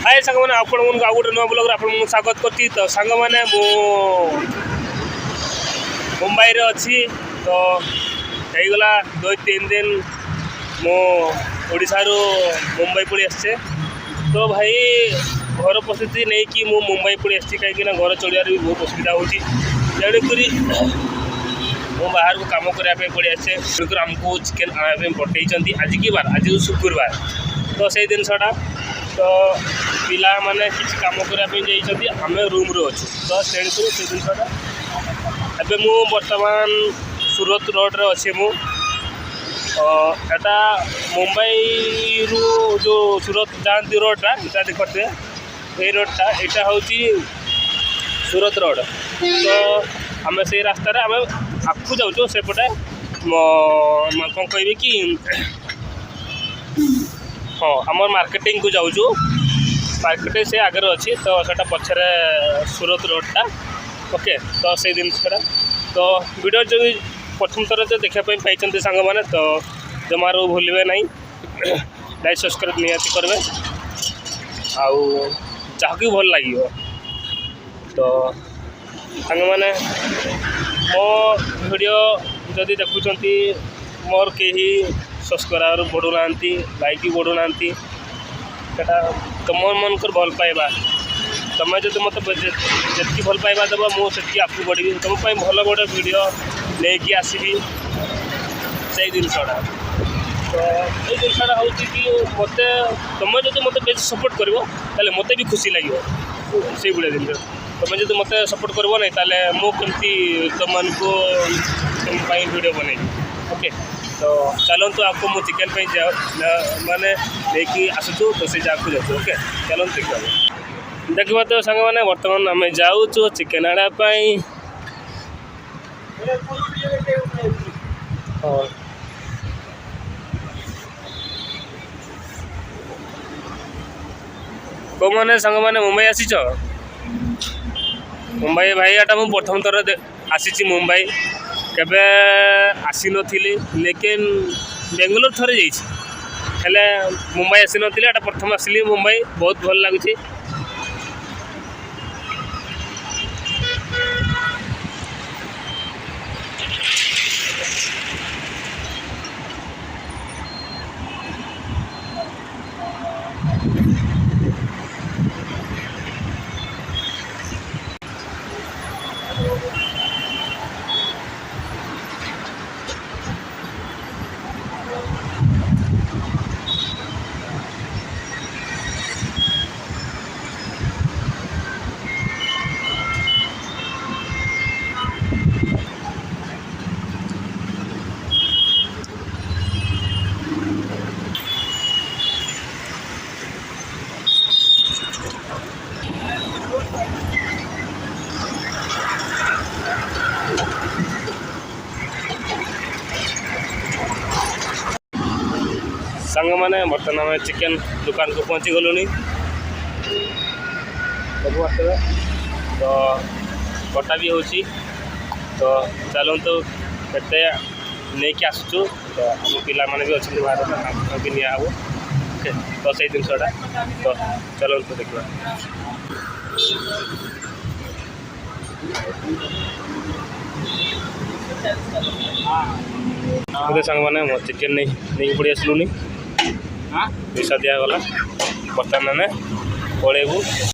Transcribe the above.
हाय सांग मैंने आपण मन आ गोटे नुआ ब्लॉग आप स्वागत करती। तो सांग मैंने मुंबई रे अच्छी तो होगला 2-3 दिन मो ओडिशा रू मुंबई पड़ी आसचे। तो भाई घर परिस्थिति नहीं कि मु मुंबई पड़ी आसी कहीं घर चलिया भी बहुत असुविधा होती तेणुक मु बाहर को काम करने पड़ी आसे। आमको चिकेन आना पठे आज की बार आज शुक्रवार तो से जिनसा तो पिला माने किसी काम करने आम रूम रू अच्छे तो तेणुक से जिनसा एवं मु बर्तमान सूरत रोड रे अच्छे मु एटा मुंबई रू जो सूरत जाती रोडटा इटा देखते ये रोडटा यहाँ हूँ सूरत रोड। तो आम से रास्तार आम आगू जाऊँ सेपटे कौन कह कि हाँ आम मार्केटिंग को जाऊँ मार्केट से आगे अच्छी तो सेटा पछरे सूरत रोडटा ओके। तो से दिन तो वीडियो जो प्रथम थर जो देखापी पाई सांग मैंने तो जमारू भूलें ना लाइक सब्सक्राइब निहाती करेंगे आउ जहाँकि भल लगे। तो सांग मैंने मो वीडियो जदि देखुं मोर कहीं सब्सक्राइबर बढ़ुना लाइक बढ़ुना तुम मन कर भल पाइबा तुम्हें जो मत जी भल पाइबा देव मुझे आगे बढ़ी तुम भल गोटे वीडियो लेकिन आसबि से जिनसा। तो ये जिनसा हूँ कि मत तुम्हें जो मत बेस सपोर्ट कर मत भी खुशी लगे से भाया जिन तुम्हें जो मत सपोर्ट कर नहीं ताले मुझे तुमको तुम वीडियो बन ओके। तो चलतु आपको मु चिकेन माने लेकिन आसुचु तो से जगह जाऊँ ओके चलते देखा। तो सांग मैंने बर्तमान आम जाऊँ चिकेन आनापाई को मैंने सांग मैंने मुंबई आसीच मुंबई भाई एटा मु प्रथम थर आसी मुंबई केबे आसी नथिली लेकिन बेंगलोर थरे जाइए मुंबई आसी नथिली एटा प्रथम आसली मुंबई बहुत भल लगुच। सांग मैंने बर्तमान आम चिकेन दुकान को पहुँची गलुनी सब बाटे तो कटा भी हो तो चलतु केते नहीं कि आसुचु तो आम पिला माने भी अच्छे बाहर भी निया ओके। तो से जिनसा तो चलतु देखा सांग मैंने चिकेन नहीं पड़ी आसलुनी पैसा दिगला बर्तमान मैंने पलैबू।